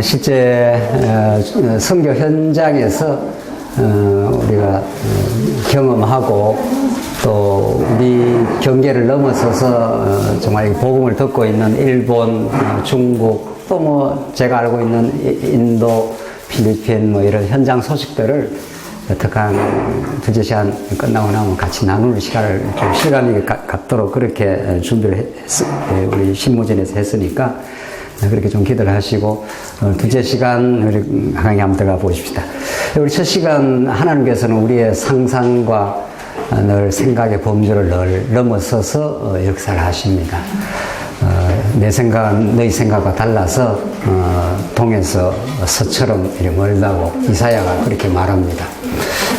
실제 선교 현장에서 우리가 경험하고 또 우리 경계를 넘어서서 정말 복음을 듣고 있는 일본, 중국, 또 뭐 제가 알고 있는 인도, 필리핀 뭐 이런 현장 소식들을 어떡한 두세 시간 끝나고 나면 같이 나누는 시간을 좀 실감이 갖도록 그렇게 준비를 우리 신무전에서 했으니까 그렇게 좀 기도를 하시고 두세 시간 우리 강의 한번 들어가 보십시다. 우리 첫 시간 하나님께서는 우리의 상상과 늘 생각의 범주를 늘 넘어서서 역사를 하십니다. 내 생각은 너희 생각과 달라서 동에서 서처럼 이렇게 멀다고 이사야가 그렇게 말합니다.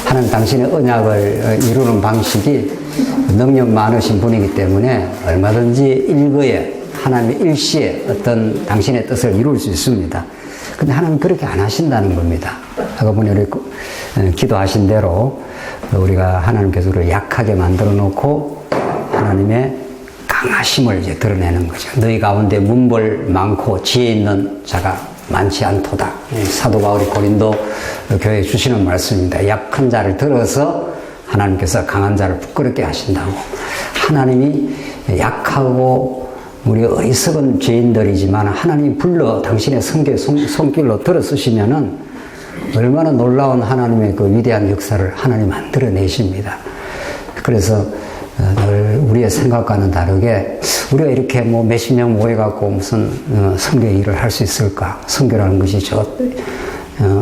하나님 당신의 언약을 이루는 방식이 능력 많으신 분이기 때문에 얼마든지 일거에 하나님의 일시에 어떤 당신의 뜻을 이룰 수 있습니다. 근데 하나님 그렇게 안 하신다는 겁니다. 아까 보니 우리 기도하신 대로 우리가 하나님께서 우리를 약하게 만들어 놓고 하나님의 강하심을 이제 드러내는 거죠. 너희 가운데 문벌 많고 지혜 있는 자가 많지 않도다. 사도 바울이 고린도 교회에 주시는 말씀입니다. 약한 자를 들어서 하나님께서 강한 자를 부끄럽게 하신다고. 하나님이 약하고 우리 어리석은 죄인들이지만 하나님이 불러 당신의 손길로 들어 쓰시면은 얼마나 놀라운 하나님의 그 위대한 역사를 하나님 만들어내십니다. 그래서 늘 우리의 생각과는 다르게 우리가 이렇게 뭐 몇십 명 모여갖고 무슨 선교 일을 할 수 있을까? 선교라는 것이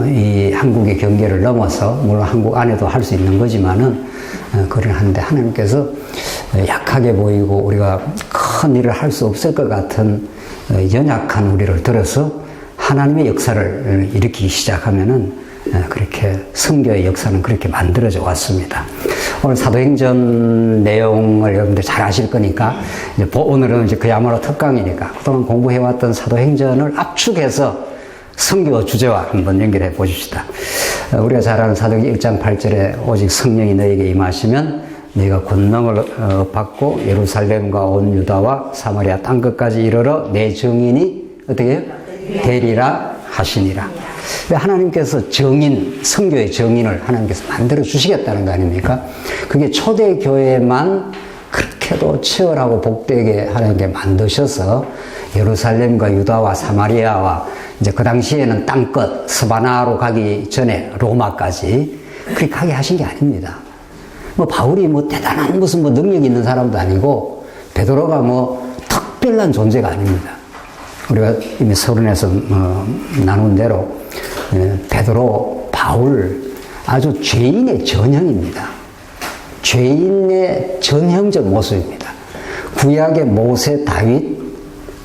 이 한국의 경계를 넘어서 물론 한국 안에도 할 수 있는 거지만은 그러긴 한데 하나님께서 약하게 보이고 우리가 큰 일을 할 수 없을 것 같은 연약한 우리를 들어서 하나님의 역사를 일으키기 시작하면은 그렇게 선교의 역사는 그렇게 만들어져 왔습니다. 오늘 사도행전 내용을 여러분들 잘 아실 거니까 이제 오늘은 이제 그야말로 특강이니까 그동안 공부해왔던 사도행전을 압축해서 선교 주제와 한번 연결해 보십시다. 우리가 잘 아는 사도행전 1장 8절에 오직 성령이 너에게 임하시면 너희가 권능을 받고 예루살렘과 온 유다와 사마리아 땅끝까지 이르러 내 증인이 어떻게 해요? 되리라 하시니라. 하나님께서 정인, 선교의 정인을 하나님께서 만들어 주시겠다는 거 아닙니까? 그게 초대교회만 그렇게도 치열하고 복되게 하나님께 만드셔서 예루살렘과 유다와 사마리아와 이제 그 당시에는 땅끝 스바나로 가기 전에 로마까지 그렇게 가게 하신 게 아닙니다. 뭐 바울이 뭐 대단한 무슨 뭐 능력이 있는 사람도 아니고 베드로가 뭐 특별한 존재가 아닙니다. 우리가 이미 서론에서 나눈 대로 베드로, 바울 아주 죄인의 전형입니다. 죄인의 전형적 모습입니다. 구약의 모세, 다윗,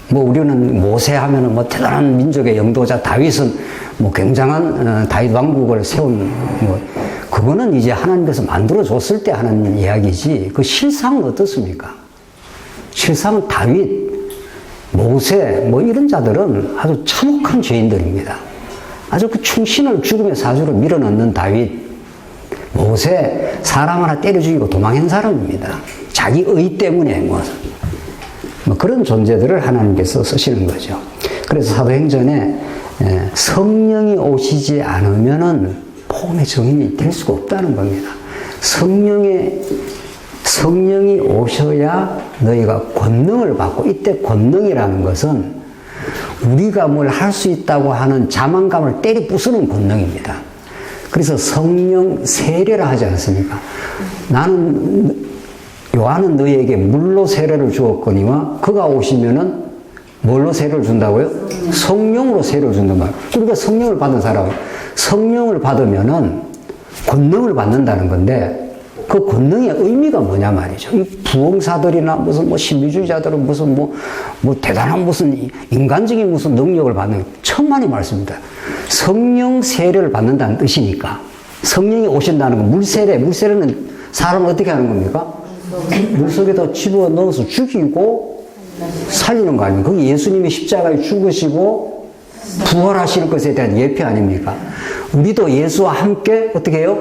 뭐 우리는 모세 하면은 뭐 대단한 민족의 영도자 다윗은 뭐 굉장한 다윗 왕국을 세운 뭐 그거는 이제 하나님께서 만들어 줬을 때 하는 이야기지 그 실상은 어떻습니까? 실상은 다윗, 모세 뭐 이런 자들은 아주 참혹한 죄인들입니다. 아주 그 충신을 죽음의 사주로 밀어넣는 다윗, 모세 사람 하나 때려 죽이고 도망한 사람입니다. 자기 의 때문에 뭐 그런 존재들을 하나님께서 쓰시는 거죠. 그래서 사도행전에 성령이 오시지 않으면은 복음의 증인이 될 수가 없다는 겁니다. 성령이 오셔야 너희가 권능을 받고, 이때 권능이라는 것은 우리가 뭘 할 수 있다고 하는 자만감을 때리 부수는 권능입니다. 그래서 성령 세례라 하지 않습니까? 요한은 너희에게 물로 세례를 주었거니와 그가 오시면은 뭘로 세례를 준다고요? 성령으로 세례를 준단 말이에요. 그러니까 성령을 받은 사람은 성령을 받으면은 권능을 받는다는 건데 그 권능의 의미가 뭐냐 말이죠. 이 부흥사들이나 무슨 뭐 신비주의자들은 무슨 뭐 대단한 무슨 인간적인 무슨 능력을 받는 천만의 말씀입니다. 성령 세례를 받는다는 뜻이니까 성령이 오신다는 건 물세례는 사람을 어떻게 하는 겁니까? 물속에다 집어넣어서 죽이고 살리는 거 아닙니까? 그게 예수님이 십자가에 죽으시고 부활하실 것에 대한 예표 아닙니까? 우리도 예수와 함께 어떻게 해요?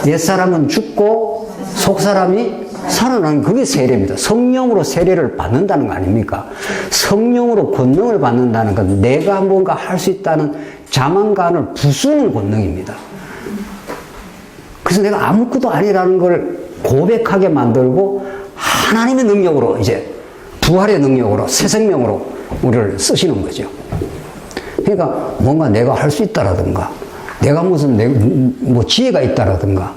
옛사람은 죽고 속사람이 살아나는 그게 세례입니다. 성령으로 세례를 받는다는 거 아닙니까? 성령으로 권능을 받는다는 건 내가 뭔가 할 수 있다는 자만감을 부수는 권능입니다. 그래서 내가 아무것도 아니라는 걸 고백하게 만들고 하나님의 능력으로 이제 부활의 능력으로 새 생명으로 우리를 쓰시는 거죠. 그러니까 뭔가 내가 할 수 있다라든가 내가 무슨 뭐 지혜가 있다라든가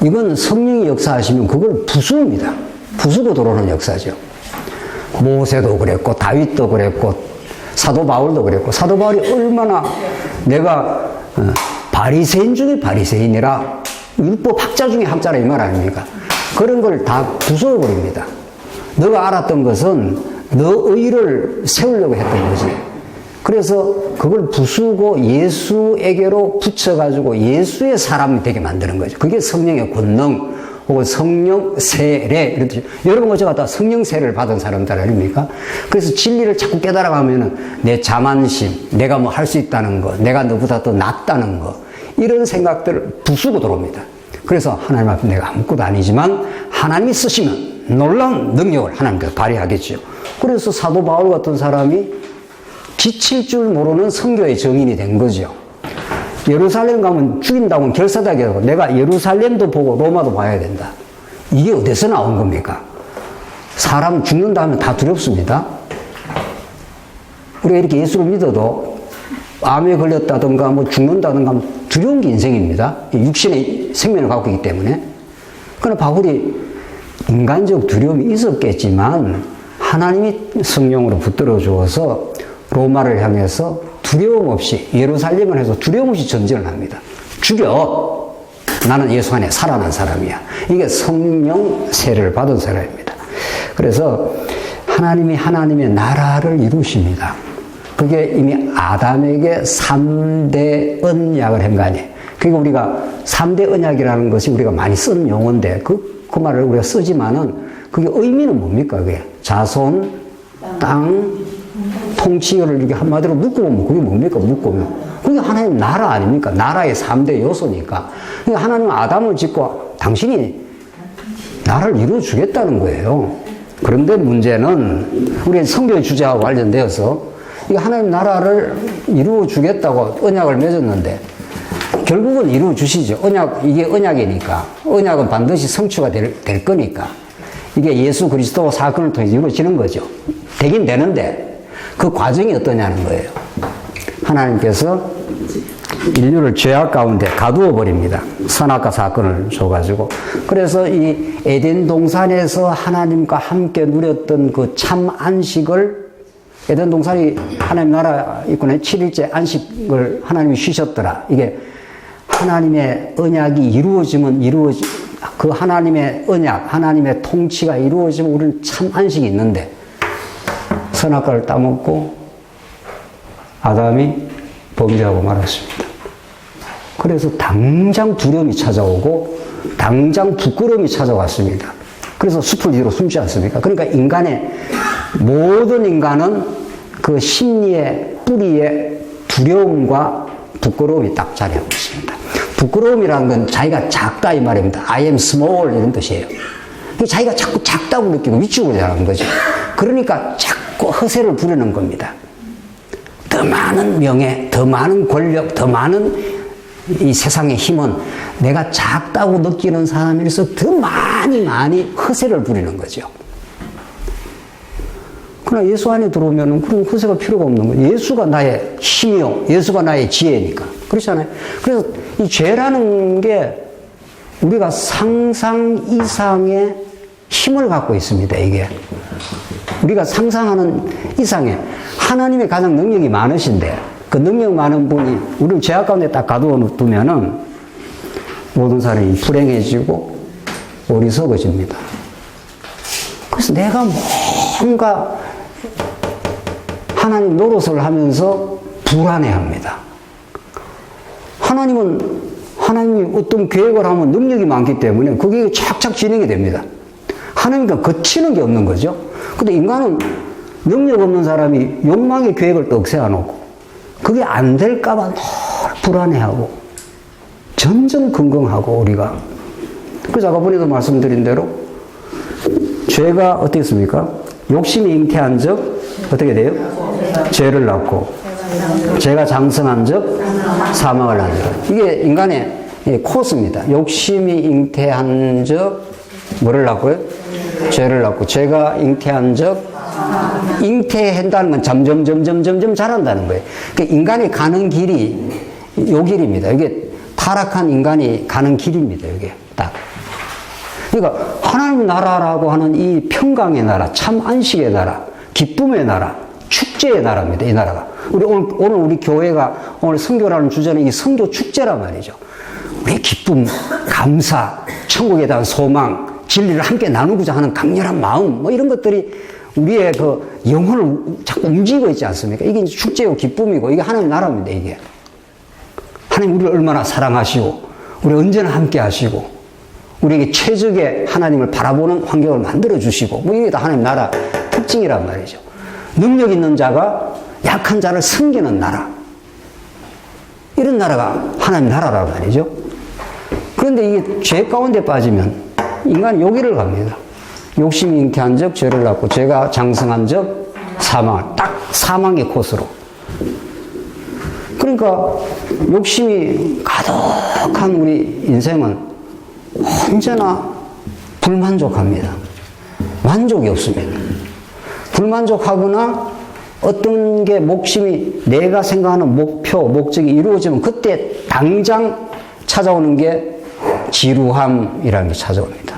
이건 성령이 역사하시면 그걸 부수입니다. 부수고 들어오는 역사죠. 모세도 그랬고 다윗도 그랬고 사도 바울도 그랬고 사도 바울이 얼마나 내가 바리새인 중에 바리새인이라 율법 학자 중에 학자라 이 말 아닙니까? 그런 걸 다 부숴버립니다. 너가 알았던 것은 너 의를 세우려고 했던 거지. 그래서 그걸 부수고 예수에게로 붙여가지고 예수의 사람이 되게 만드는 거죠. 그게 성령의 권능 혹은 성령 세례 이런 뜻이죠. 여러분 어제 갔다 성령 세례를 받은 사람들 아닙니까? 그래서 진리를 자꾸 깨달아가면은 내 자만심, 내가 뭐 할 수 있다는 거, 내가 너보다 더 낫다는 거 이런 생각들을 부수고 들어옵니다. 그래서 하나님 앞에 내가 아무것도 아니지만 하나님이 쓰시면 놀라운 능력을 하나님께서 발휘하겠죠. 그래서 사도 바울 같은 사람이 지칠 줄 모르는 선교의 정인이 된 거죠. 예루살렘 가면 죽인다고는 결사하게 하고 내가 예루살렘도 보고 로마도 봐야 된다. 이게 어디서 나온 겁니까? 사람 죽는다 하면 다 두렵습니다. 우리가 이렇게 예수를 믿어도 암에 걸렸다든가 뭐 죽는다든가 하면 두려운 게 인생입니다. 육신의 생명을 갖고 있기 때문에. 그러나 바울이 인간적 두려움이 있었겠지만 하나님이 성령으로 붙들어 주어서 로마를 향해서 두려움 없이 예루살렘을 해서 두려움 없이 전진을 합니다. 죽여! 나는 예수 안에 살아난 사람이야. 이게 성령 세례를 받은 사람입니다. 그래서 하나님이 하나님의 나라를 이루십니다. 그게 이미 아담에게 3대 언약을 한 거 아니에요. 그러니까 우리가 3대 언약이라는 것이 우리가 많이 쓰는 용어인데 그 말을 우리가 쓰지만은 그게 의미는 뭡니까? 그게 자손, 땅, 통치를 이렇게 한마디로 묶어보면 그게 뭡니까? 묶으면. 그게 하나님 나라 아닙니까? 나라의 3대 요소니까. 그러니까 하나님은 아담을 짓고 당신이 나라를 이루어주겠다는 거예요. 그런데 문제는 우리 성경의 주제와 관련되어서 이 하나님 나라를 이루어주겠다고 언약을 맺었는데 결국은 이루어주시죠. 이게 언약이니까. 언약은 반드시 성취가 될 거니까. 이게 예수 그리스도 사건을 통해서 이루어지는 거죠. 되긴 되는데 그 과정이 어떠냐는 거예요. 하나님께서 인류를 죄악 가운데 가두어 버립니다. 선악과 사건을 줘가지고. 그래서 이 에덴 동산에서 하나님과 함께 누렸던 그 참 안식을 에덴 동산이 하나님 나라 있구나 7일째 안식을 하나님이 쉬셨더라. 이게 하나님의 언약이 이루어지면 그 하나님의 언약, 하나님의 통치가 이루어지면 우리는 참 안식이 있는데 선악과를 따먹고 아담이 범죄하고 말았습니다. 그래서 당장 두려움이 찾아오고 당장 부끄러움이 찾아왔습니다. 그래서 숲을 뒤로 숨지 않습니까? 그러니까 모든 인간은 그 심리의 뿌리에 두려움과 부끄러움이 딱 자리하고 있습니다. 부끄러움이라는 건 자기가 작다 이 말입니다. I am small 이런 뜻이에요. 자기가 자꾸 작다고 느끼고 위축을 하는 거죠. 그러니까 자꾸 허세를 부리는 겁니다. 더 많은 명예, 더 많은 권력, 더 많은 이 세상의 힘은 내가 작다고 느끼는 사람일수록 더 많이 허세를 부리는 거죠. 그러나 예수 안에 들어오면 그런 허세가 필요가 없는 거예요. 예수가 나의 힘이요. 예수가 나의 지혜니까. 그렇잖아요. 그래서 이 죄라는 게 우리가 상상 이상의 힘을 갖고 있습니다. 이게. 우리가 상상하는 이상의 하나님의 가장 능력이 많으신데 그 능력 많은 분이 우리를 죄악 가운데 딱 가두어 두면은 모든 사람이 불행해지고 어리석어집니다. 그래서 내가 뭔가 하나님 노릇을 하면서 불안해합니다. 하나님이 어떤 계획을 하면 능력이 많기 때문에 그게 착착 진행이 됩니다. 하나님과 거치는 게 없는 거죠. 근데 인간은 능력 없는 사람이 욕망의 계획을 떡 세워놓고 그게 안 될까봐 늘 불안해하고 전전긍긍하고 우리가. 그래서 아까 번에도 말씀드린 대로 죄가 어떻게 했습니까? 욕심이 잉태한 적 어떻게 돼요? 죄를 낳고 죄가 장성한 적 사망을 낳는다. 이게 인간의 코스입니다. 욕심이 잉태한 적 뭐를 낳고요? 죄를 낳고 죄가 잉태한 적 잉태한다는 건 점점 자란다는 거예요. 그러니까 인간이 가는 길이 요 길입니다. 이게 타락한 인간이 가는 길입니다. 이게 딱. 그러니까 하나님 나라라고 하는 이 평강의 나라, 참 안식의 나라, 기쁨의 나라, 축제의 나라입니다. 이 나라가. 오늘 우리 교회가 오늘 선교라는 주제는 이 선교 축제란 말이죠. 우리의 기쁨, 감사, 천국에 대한 소망, 진리를 함께 나누고자 하는 강렬한 마음, 뭐 이런 것들이 우리의 그 영혼을 자꾸 움직이고 있지 않습니까? 이게 이제 축제요, 기쁨이고, 이게 하나님 나라입니다, 이게. 하나님 우리를 얼마나 사랑하시고, 우리 언제나 함께 하시고, 우리에게 최적의 하나님을 바라보는 환경을 만들어주시고, 뭐 이게 다 하나님 나라 특징이란 말이죠. 능력 있는 자가 약한 자를 섬기는 나라. 이런 나라가 하나님 나라란 말이죠. 그런데 이게 죄 가운데 빠지면 인간이 여기를 갑니다. 욕심이 잉태한 적 죄를 낳고 죄가 장성한 적 사망을 딱 사망의 코스로. 그러니까 욕심이 가득한 우리 인생은 언제나 불만족합니다. 만족이 없습니다. 불만족하거나 어떤 게 목심이 내가 생각하는 목표, 목적이 이루어지면 그때 당장 찾아오는 게 지루함이라는 게 찾아옵니다.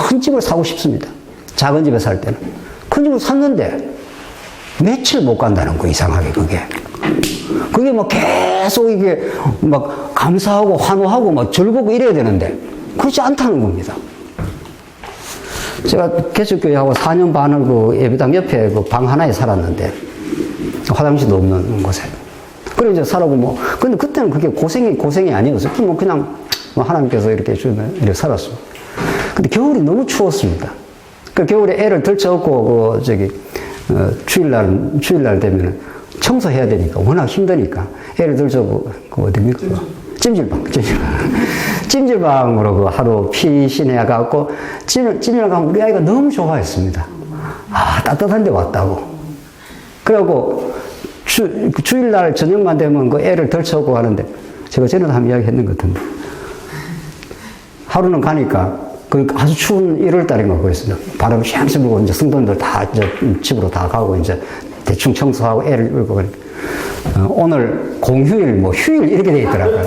큰 집을 사고 싶습니다. 작은 집에 살 때는. 큰 집을 샀는데 며칠 못 간다는 거, 이상하게 그게. 그게 막 계속 이게 막 감사하고 환호하고 막 즐겁고 이래야 되는데 그렇지 않다는 겁니다. 제가 개척교회하고 4년 반을 그 예배당 옆에 그 방 하나에 살았는데 화장실도 없는 곳에. 그래 이제 살아고 뭐, 근데 그때는 그게 고생이 아니었어요. 그냥 뭐 하나님께서 이렇게 주면 이렇게 살았습니다. 근데 겨울이 너무 추웠습니다. 그 겨울에 애를 들쳐업고 주일날 되면 청소해야 되니까 워낙 힘드니까 애를 들쳐업고 어디입니까? 찜질방으로 그 하루 피신해 갖고 찜질방 가면 우리 아이가 너무 좋아했습니다. 아, 따뜻한 데 왔다고. 그러고 주일날 저녁만 되면 그 애를 들쳐오고 하는데 제가 전에도 한번 이야기 했는 것 같은데 하루는 가니까 그 아주 추운 1월 달인가 그랬어요. 바람 샴시 불고 이제 성도님들 다 이제 집으로 다 가고 이제 대충 청소하고 애를 울고 그러니까 오늘 공휴일, 뭐 휴일 이렇게 돼 있더라고요.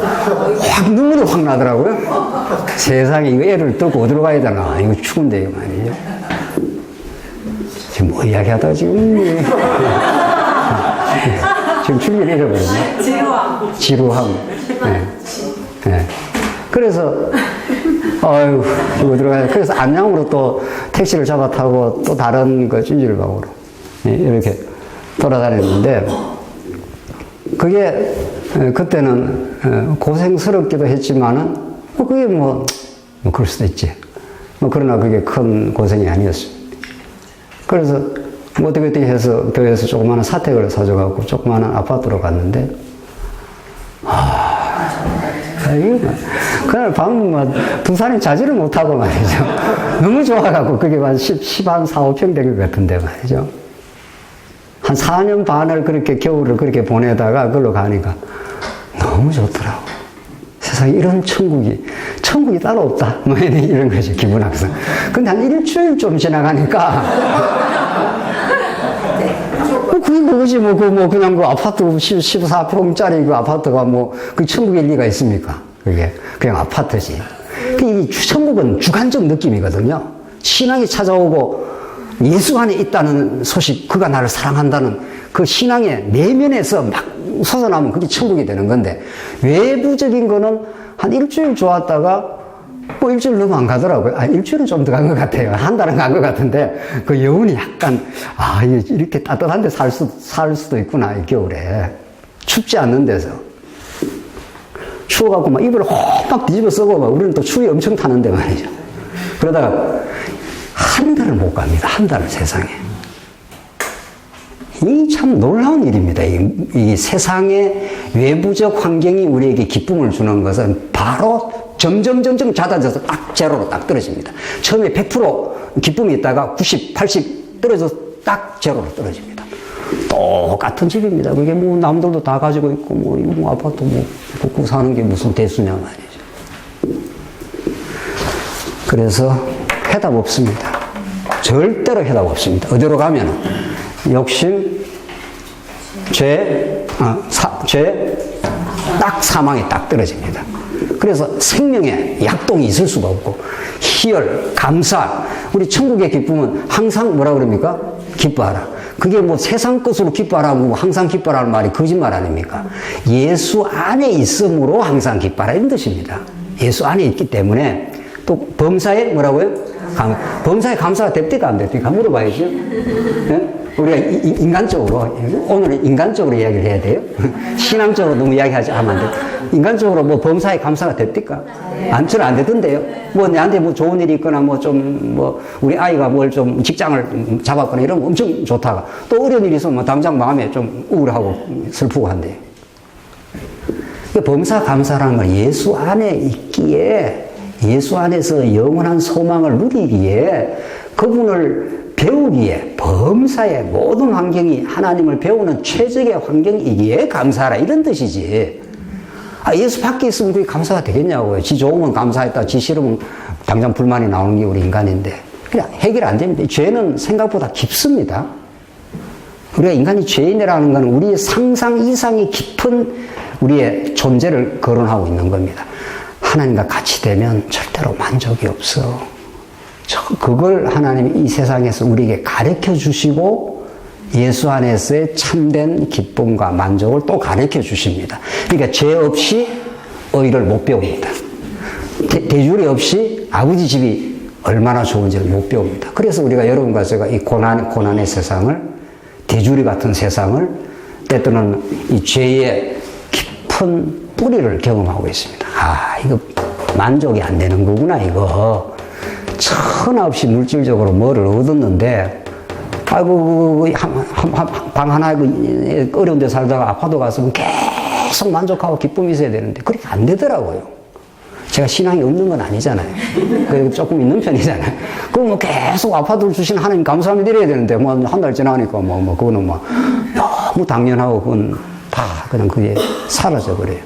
확 눈물이 확 나더라고요. 세상에 이거 애를 들고 어디로 가야 되나. 이거 추운데 이거 말이죠. 지금 뭐 이야기하다가 지금 줄기를 잃어버렸네. 지루함. 네. 네. 그래서 아유 이거 들어가야. 그래서 안양으로 또 택시를 잡아 타고 또 다른 그 찜질방으로 이렇게 돌아다녔는데. 그게 그때는 고생스럽기도 했지만은 그게 뭐 그럴 수도 있지. 그러나 그게 큰 고생이 아니었습니다. 그래서 어떻게 해서 교회에서 조그마한 사택을 사줘갖고 조그마한 아파트로 갔는데 그날 밤 두 사람이 자지를 못하고 말이죠. 너무 좋아갖고 그게 한 4, 5평 된 것 같은데 말이죠. 한 4년 반을 그렇게 겨울을 그렇게 보내다가 그걸로 가니까 너무 좋더라고. 세상에 이런 천국이 따로 없다. 뭐 이런 거지, 기분 항상. 근데 한 일주일 좀 지나가니까 그게 뭐지, 그냥 그 아파트 14평짜리 그 아파트가 그 천국일 리가 있습니까? 그게 그냥 아파트지. 이 천국은 주관적 느낌이거든요. 신앙이 찾아오고 예수 안에 있다는 소식, 그가 나를 사랑한다는 그 신앙의 내면에서 막 솟아나면 그게 천국이 되는 건데, 외부적인 거는 한 일주일 좋았다가 일주일 너무 안 가더라고요. 일주일은 좀 더 간 것 같아요. 한 달은 간 것 같은데, 그 여운이 약간, 이렇게 따뜻한 데 살 수도 있구나, 이 겨울에. 춥지 않는 데서. 추워갖고 막 이불을 확 뒤집어 쓰고, 우리는 또 추위 엄청 타는데 말이죠. 그러다가, 한 달을 못 갑니다. 한 달을 세상에. 이 참 놀라운 일입니다. 이 세상의 외부적 환경이 우리에게 기쁨을 주는 것은 바로 점점 잦아져서 딱 제로로 딱 떨어집니다. 처음에 100% 기쁨이 있다가 90, 80 떨어져서 딱 제로로 떨어집니다. 똑같은 집입니다. 그게 뭐 남들도 다 가지고 있고 뭐 이거 뭐 아파트 뭐 복구 사는 게 무슨 대수냐 말이죠. 그래서 해답 없습니다. 절대로 해답 없습니다. 어디로 가면은 욕심, 죄, 딱 사망에 딱 떨어집니다. 그래서 생명에 약동이 있을 수가 없고 희열, 감사, 우리 천국의 기쁨은 항상 뭐라 그럽니까? 기뻐하라. 그게 뭐 세상 것으로 기뻐하라고 항상 기뻐하라는 말이 거짓말 아닙니까? 예수 안에 있음으로 항상 기뻐하라 이런 뜻입니다. 예수 안에 있기 때문에 또 범사에 뭐라고요? 범사에 감사가 됩니까 안 됩니까? 물어봐야죠. 네? 우리가 인간적으로 오늘은 인간적으로 이야기를 해야 돼요. 신앙적으로 너무 이야기하지 않으면 안 돼요. 인간적으로 뭐 범사에 감사가 됩니까? 저는 안 되던데요. 뭐 내한테 뭐 좋은 일이 있거나 뭐 좀 뭐 우리 아이가 뭘 좀 직장을 잡았거나 이런 거 엄청 좋다가 또 어려운 일이 있으면 뭐 당장 마음에 좀 우울하고 슬프고 한대요. 범사 감사라는 건 예수 안에 있기에 예수 안에서 영원한 소망을 누리기에 그분을 배우기에 범사의 모든 환경이 하나님을 배우는 최적의 환경이기에 감사하라 이런 뜻이지. 예수 밖에 있으면 그게 감사가 되겠냐고요. 지 좋으면 감사했다, 지 싫으면 당장 불만이 나오는 게 우리 인간인데 그냥 해결 안 됩니다. 죄는 생각보다 깊습니다. 우리가 인간이 죄인이라는 것은 우리의 상상 이상의 깊은 우리의 존재를 거론하고 있는 겁니다. 하나님과 같이 되면 절대로 만족이 없어. 그걸 하나님이 이 세상에서 우리에게 가르쳐 주시고 예수 안에서의 참된 기쁨과 만족을 또 가르쳐 주십니다. 그러니까 죄 없이 의를 못 배웁니다. 대주리 없이 아버지 집이 얼마나 좋은지를 못 배웁니다. 그래서 우리가 여러분과 제가 이 고난의 세상을, 대주리 같은 세상을 때때는 이 죄의 깊은 뿌리를 경험하고 있습니다. 이거 만족이 안 되는 거구나, 이거. 천하 없이 물질적으로 뭐를 얻었는데, 아이고, 방 하나, 어려운 데 살다가 아파도 갔으면 계속 만족하고 기쁨이 있어야 되는데, 그렇게 안 되더라고요. 제가 신앙이 없는 건 아니잖아요. 그래도 조금 있는 편이잖아요. 그럼 뭐 계속 아파트를 주신 하나님 감사함을 드려야 되는데, 뭐 한 달 지나니까 그거는 뭐 너무 당연하고, 그건 다 그냥 그게 사라져 버려요.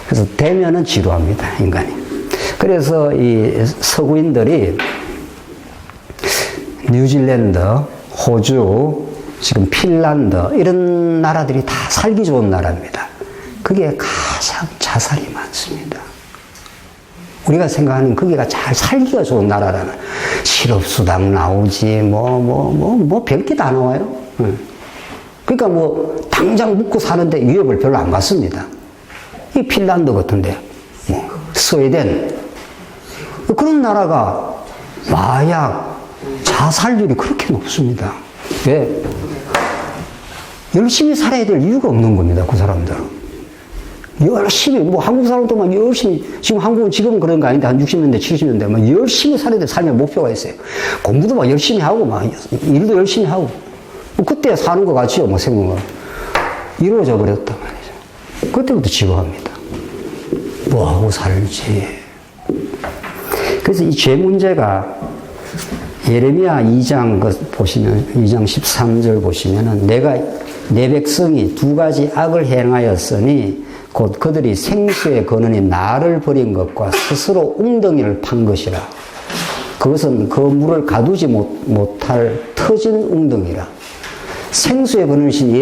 그래서 되면은 지루합니다, 인간이. 그래서 이 서구인들이 뉴질랜드, 호주, 지금 핀란드 이런 나라들이 다 살기 좋은 나라입니다. 그게 가장 자살이 많습니다. 우리가 생각하는 거기가 잘 살기가 좋은 나라라는 실업수당 나오지 뭐 별게 다 나와요. 그러니까 뭐 당장 묵고 사는데 위협을 별로 안 받습니다. 이 핀란드 같은데, 스웨덴 그런 나라가 마약, 자살률이 그렇게 높습니다. 왜? 열심히 살아야 될 이유가 없는 겁니다. 그 사람들은 열심히 뭐 한국 사람들만 열심히 지금 한국은 지금 그런 거 아닌데 한 60년대 70년대 막 열심히 살아야 될 삶의 목표가 있어요. 공부도 막 열심히 하고 막 일도 열심히 하고 그때 사는 것 같지요. 뭐 생각은 이루어져 버렸단 말이죠. 그때부터 지루합니다. 뭐하고 살지. 그래서 이 죄 문제가 예레미야 2장 보시면 2장 13절 보시면은 내가 내 백성이 두 가지 악을 행하였으니 곧 그들이 생수의 근원이 나를 버린 것과 스스로 웅덩이를 판 것이라. 그것은 그 물을 가두지 못할 터진 웅덩이라. 생수의 근원이신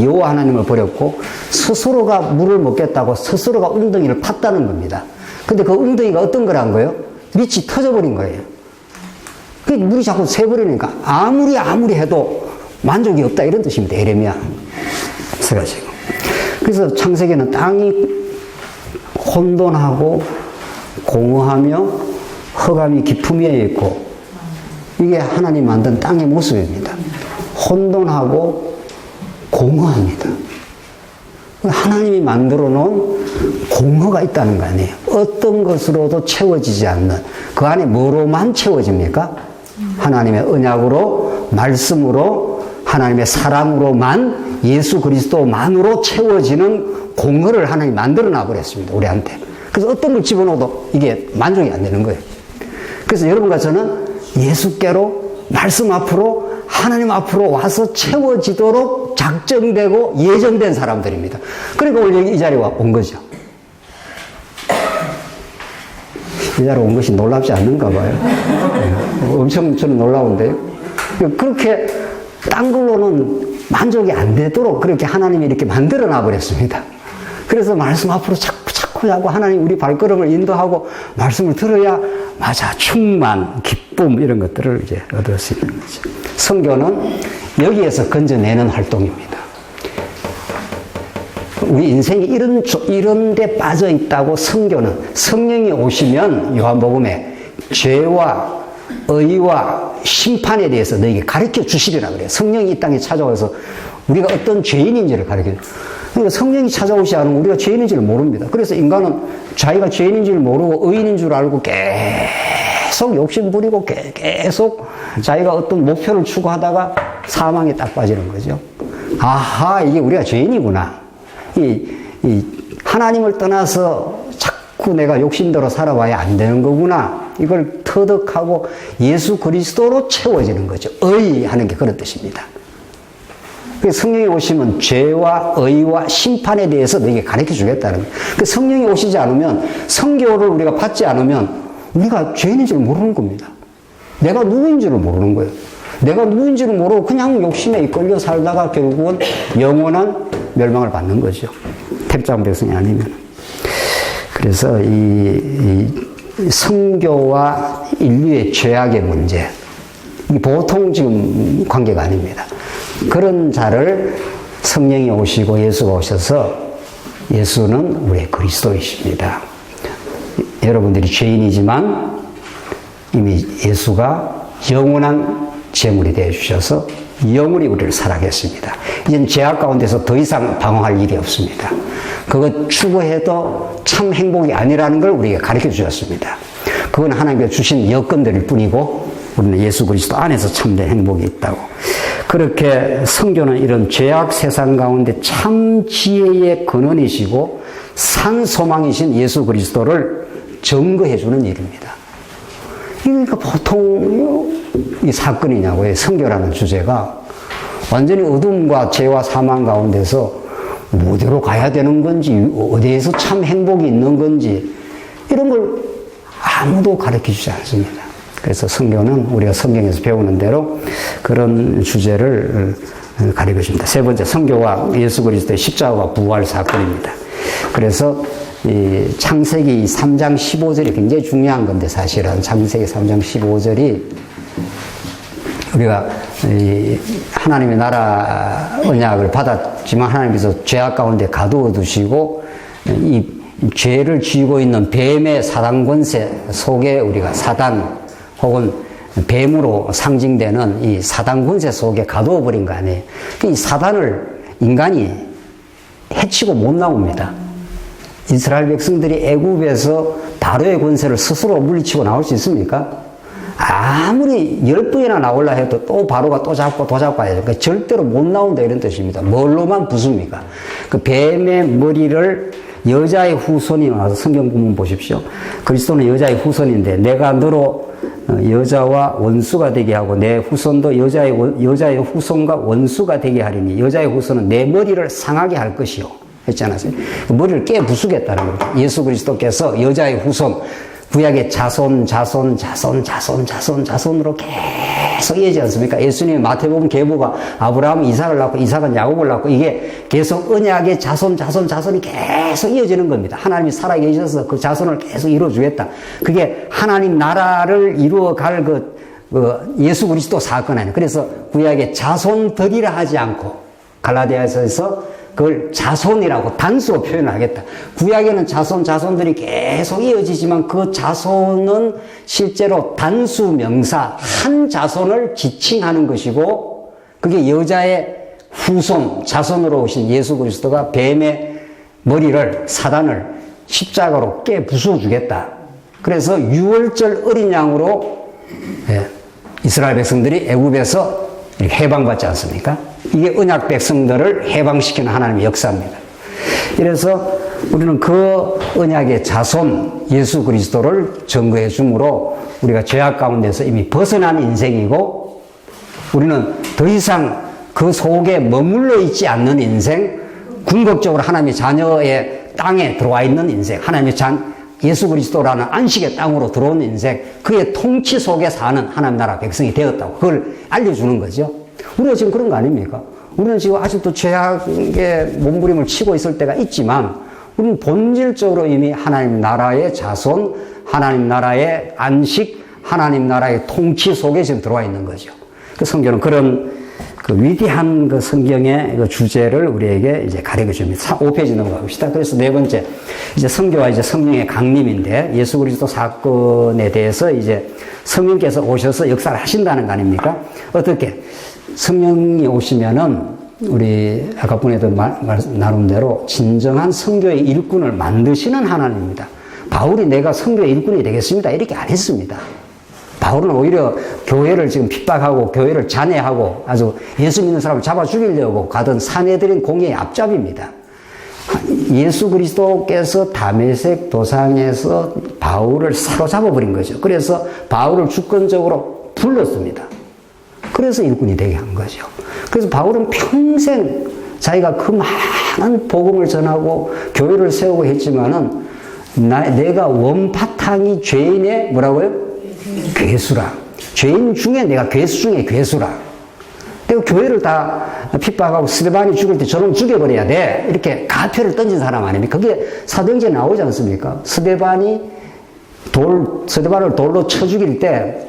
여호와 하나님을 버렸고 스스로가 물을 먹겠다고 스스로가 웅덩이를 팠다는 겁니다. 근데 그 웅덩이가 어떤 거란 거예요? 밑이 터져버린 거예요. 그 물이 자꾸 새버리니까 아무리 해도 만족이 없다 이런 뜻입니다. 예레미야 서가지고. 그래서 창세기는 땅이 혼돈하고 공허하며 흑암이 깊음에 있고 이게 하나님 만든 땅의 모습입니다. 혼돈하고 공허합니다. 하나님이 만들어 놓은 공허가 있다는 거 아니에요. 어떤 것으로도 채워지지 않는 그 안에 뭐로만 채워집니까? 하나님의 언약으로 말씀으로 하나님의 사랑으로만 예수 그리스도만으로 채워지는 공허를 하나님이 만들어 놔버렸습니다. 우리한테. 그래서 어떤 걸 집어넣어도 이게 만족이 안 되는 거예요. 그래서 여러분과 저는 예수께로 말씀 앞으로 하나님 앞으로 와서 채워지도록 작정되고 예정된 사람들입니다. 그러니까 오늘 이 자리에 온 거죠. 이 자리에 온 것이 놀랍지 않는가 봐요. 엄청 저는 놀라운데요. 그렇게 딴 걸로는 만족이 안 되도록 그렇게 하나님이 이렇게 만들어 놔버렸습니다. 그래서 말씀 앞으로 자꾸 하고 하나님 우리 발걸음을 인도하고 말씀을 들어야 맞아 충만, 기쁨 이런 것들을 이제 얻을 수 있는 거죠. 선교는 여기에서 건져내는 활동입니다. 우리 인생이 이런 데 빠져 있다고 선교는 성령이 오시면 요한복음에 죄와 의와 심판에 대해서 너에게 가르쳐 주시리라 그래요. 성령이 이 땅에 찾아와서 우리가 어떤 죄인인지를 가르쳐 줘요. 그러니까 성령이 찾아오지 않으면 우리가 죄인인지를 모릅니다. 그래서 인간은 자기가 죄인인지를 모르고 의인인 줄 알고 계속 욕심 부리고 계속 자기가 어떤 목표를 추구하다가 사망에 딱 빠지는 거죠. 아하, 이게 우리가 죄인이구나. 하나님을 떠나서 자꾸 내가 욕심대로 살아봐야 안 되는 거구나. 이걸 터득하고 예수 그리스도로 채워지는 거죠. 의하는 게 그런 뜻입니다. 성령이 오시면 죄와 의와 심판에 대해서 너에게 가르쳐 주겠다는 거예요. 성령이 오시지 않으면, 선교를 우리가 받지 않으면 우리가 죄인인 줄 모르는 겁니다. 내가 누구인 줄을 모르는 거예요. 내가 누구인 줄을 모르고 그냥 욕심에 이끌려 살다가 결국은 영원한 멸망을 받는 거죠. 택장 백성이 아니면. 그래서 이 선교와 인류의 죄악의 문제, 이 보통 지금 관계가 아닙니다. 그런 자를 성령이 오시고 예수가 오셔서 예수는 우리의 그리스도이십니다. 여러분들이 죄인이지만 이미 예수가 영원한 제물이 되어 주셔서 영원히 우리를 살아겠습니다. 이제는 죄악 가운데서 더 이상 방황할 일이 없습니다. 그것 추구해도 참 행복이 아니라는 걸 우리에게 가르쳐 주셨습니다. 그건 하나님께서 주신 여건들일 뿐이고 우리는 예수 그리스도 안에서 참된 행복이 있다고. 그렇게 선교는 이런 죄악 세상 가운데 참 지혜의 근원이시고 산 소망이신 예수 그리스도를 증거해 주는 일입니다. 그러니까 보통 이 사건이냐고요. 선교라는 주제가 완전히 어둠과 죄와 사망 가운데서 어디로 가야 되는 건지, 어디에서 참 행복이 있는 건지 이런 걸 아무도 가르쳐 주지 않습니다. 그래서 선교는 우리가 성경에서 배우는 대로 그런 주제를 가르쳐 줍니다. 세 번째, 선교와 예수 그리스도의 십자가와 부활 사건입니다. 그래서 이 창세기 3장 15절이 굉장히 중요한 건데, 사실은 창세기 3장 15절이 우리가 하나님의 나라 언약을 받았지만 하나님께서 죄악 가운데 가두어 두시고 이 죄를 쥐고 있는 뱀의 사단 권세 속에 우리가 사단 혹은 뱀으로 상징되는 이 사단 권세 속에 가두어 버린 거 아니에요. 이 사단을 인간이 해치고 못 나옵니다. 이스라엘 백성들이 애굽에서 바로의 권세를 스스로 물리치고 나올 수 있습니까? 아무리 10번이나 나올라 해도 또 바로가 또 잡고 또 잡고 해야 돼요. 절대로 못 나온다 이런 뜻입니다. 뭘로만 부숩니까? 그 뱀의 머리를 여자의 후손이 나와서 성경 본문 보십시오. 그리스도는 여자의 후손인데 내가 너로 여자와 원수가 되게 하고 내 후손도 여자의 후손과 원수가 되게 하리니 여자의 후손은 내 머리를 상하게 할 것이요. 했잖아요. 머리를 깨 부수겠다는 거죠. 예수 그리스도께서 여자의 후손, 구약의 자손으로 계속 이어지지 않습니까? 예수님의 마태복음 계보가 아브라함은 이삭을 낳고 이삭은 야곱을 낳고 이게 계속 언약의 자손이 계속 이어지는 겁니다. 하나님이 살아계셔서 그 자손을 계속 이루어주겠다. 그게 하나님 나라를 이루어갈 예수 그리스도 사건 아니에요. 그래서 구약의 자손들이라 하지 않고 갈라디아서에서 그걸 자손이라고 단수로 표현하겠다. 구약에는 자손들이 계속 이어지지만 그 자손은 실제로 단수 명사 한 자손을 지칭하는 것이고 그게 여자의 후손 자손으로 오신 예수 그리스도가 뱀의 머리를 사단을 십자가로 깨 부숴주겠다. 그래서 6월절 어린 양으로 이스라엘 백성들이 애굽에서 이렇게 해방받지 않습니까? 이게 언약 백성들을 해방시키는 하나님의 역사입니다. 이래서 우리는 그 언약의 자손 예수 그리스도를 증거해 주므로 우리가 죄악 가운데서 이미 벗어난 인생이고, 우리는 더 이상 그 속에 머물러 있지 않는 인생, 궁극적으로 하나님의 자녀의 땅에 들어와 있는 인생, 하나님의 예수 그리스도라는 안식의 땅으로 들어온 인생, 그의 통치 속에 사는 하나님 나라 백성이 되었다고 그걸 알려주는 거죠. 우리가 지금 그런 거 아닙니까? 우리는 지금 아직도 죄악의 몸부림을 치고 있을 때가 있지만, 우리는 본질적으로 이미 하나님 나라의 자손, 하나님 나라의 안식, 하나님 나라의 통치 속에 지금 들어와 있는 거죠. 그 성경은 그런 그 위대한 그 성경의 그 주제를 우리에게 이제 가르쳐 줍니다. 5페이지 넘어갑시다. 그래서 네 번째, 이제 성교와 이제 성령의 강림인데, 예수 그리스도 사건에 대해서 이제 성령께서 오셔서 역사를 하신다는 거 아닙니까? 어떻게? 성령이 오시면은 우리 아까 분에도 나눈 대로 진정한 선교의 일꾼을 만드시는 하나님입니다. 바울이 내가 선교의 일꾼이 되겠습니다 이렇게 안 했습니다. 바울은 오히려 교회를 지금 핍박하고 교회를 잔해하고 아주 예수 믿는 사람을 잡아 죽이려고 가던 사내들인 공의의 앞잡이입니다. 예수 그리스도께서 다메섹 도상에서 바울을 사로잡아 버린 거죠. 그래서 바울을 주권적으로 불렀습니다. 그래서 일꾼이 되게 한 거죠. 그래서 바울은 평생 자기가 그 많은 복음을 전하고 교회를 세우고 했지만은 내가 원파탕이 죄인의 뭐라고요? 괴수라. 죄인 중에 내가 괴수 중에 괴수라. 내가 교회를 다 핍박하고 스데반이 죽을 때 저놈 죽여버려야 돼. 이렇게 가표를 던진 사람 아닙니까? 그게 사도행전에 나오지 않습니까? 스데반을 돌로 쳐 죽일 때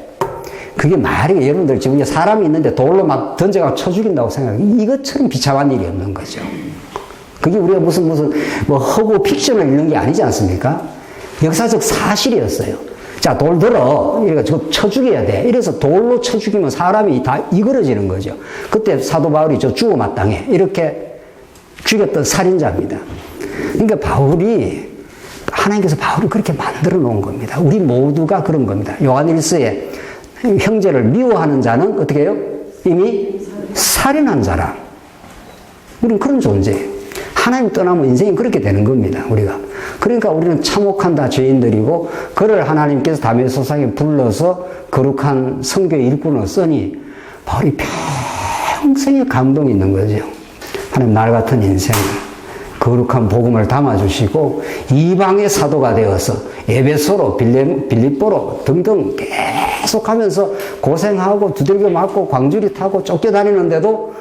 그게 말이 여러분들 지금 사람이 있는데 돌로 막 던져가고 쳐 죽인다고 생각해요. 이것처럼 비참한 일이 없는 거죠. 그게 우리가 무슨 뭐 허구 픽션을 읽는 게 아니지 않습니까? 역사적 사실이었어요. 자, 돌 들어. 이래가 쳐 죽여야 돼. 이래서 돌로 쳐 죽이면 사람이 다 이그러지는 거죠. 그때 사도 바울이 저 죽어 마땅해. 이렇게 죽였던 살인자입니다. 그러니까 하나님께서 바울을 그렇게 만들어 놓은 겁니다. 우리 모두가 그런 겁니다. 요한일서에 형제를 미워하는 자는 어떻게 해요? 이미 살인한 자라. 우리는 그런 존재예요. 하나님 떠나면 인생이 그렇게 되는 겁니다. 우리가. 그러니까 우리는 참혹한 다 죄인들이고, 그를 하나님께서 다메섹에 불러서 거룩한 선교의 일꾼을 쓰니 바울이 평생의 감동이 있는 거죠. 하나님 날 같은 인생을 거룩한 복음을 담아주시고 이방의 사도가 되어서 에베소로 빌립보로 등등 계속하면서 고생하고 두들겨 맞고 광주리 타고 쫓겨다니는데도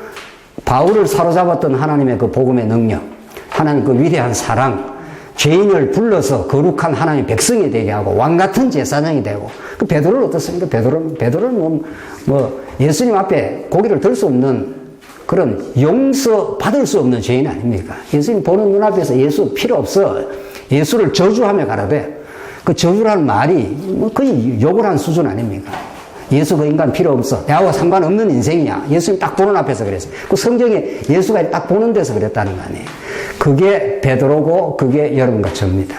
바울을 사로잡았던 하나님의 그 복음의 능력, 하나님 그 위대한 사랑, 죄인을 불러서 거룩한 하나님의 백성이 되게 하고 왕같은 제사장이 되고. 그 베드로는 어떻습니까? 베드로는 뭐 예수님 앞에 고개를 들 수 없는 그런 용서받을 수 없는 죄인 아닙니까? 예수님 보는 눈앞에서 예수 필요 없어. 예수를 저주하며 가라되, 그 저주라는 말이 뭐 거의 욕을 한 수준 아닙니까? 예수 그 인간 필요 없어. 나하고 상관없는 인생이야. 예수님 딱 보는 앞에서 그랬어요. 그 성경에 예수가 딱 보는 데서 그랬다는 거 아니에요. 그게 베드로고 그게 여러분과 저입니다.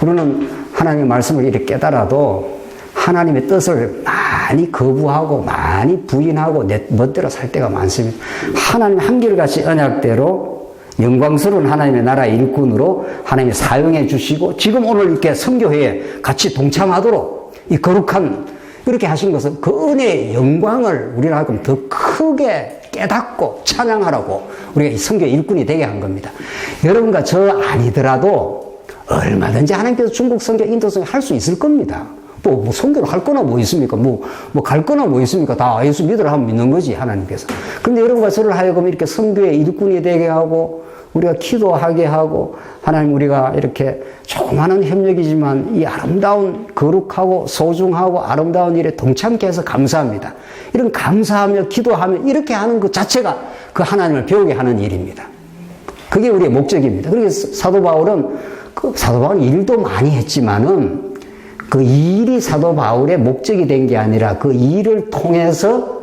우리는 하나님의 말씀을 이렇게 깨달아도 하나님의 뜻을 많이 거부하고 많이 부인하고 내 멋대로 살 때가 많습니다. 하나님 한결같이 언약대로 영광스러운 하나님의 나라 일꾼으로 하나님이 사용해 주시고, 지금 오늘 이렇게 선교회에 같이 동참하도록 이 거룩한 이렇게 하신 것은 그 은혜의 영광을 우리는 하여금 더 크게 깨닫고 찬양하라고 우리가 이 선교 일꾼이 되게 한 겁니다. 여러분과 저 아니더라도 얼마든지 하나님께서 중국 선교, 인도 선교 할 수 있을 겁니다. 뭐 선교를 할 거나 뭐 있습니까? 뭐 갈 거나 뭐 있습니까? 다 예수 믿으라 하면 믿는 거지, 하나님께서. 근데 여러분과 저를 하여금 이렇게 선교의 일꾼이 되게 하고, 우리가 기도하게 하고, 하나님 우리가 이렇게 조그마한 협력이지만 이 아름다운 거룩하고 소중하고 아름다운 일에 동참케 해서 감사합니다. 이런 감사하며 기도하며 이렇게 하는 것 자체가 그 하나님을 배우게 하는 일입니다. 그게 우리의 목적입니다. 그래서 사도 바울은 일도 많이 했지만은 그 일이 사도 바울의 목적이 된 게 아니라 그 일을 통해서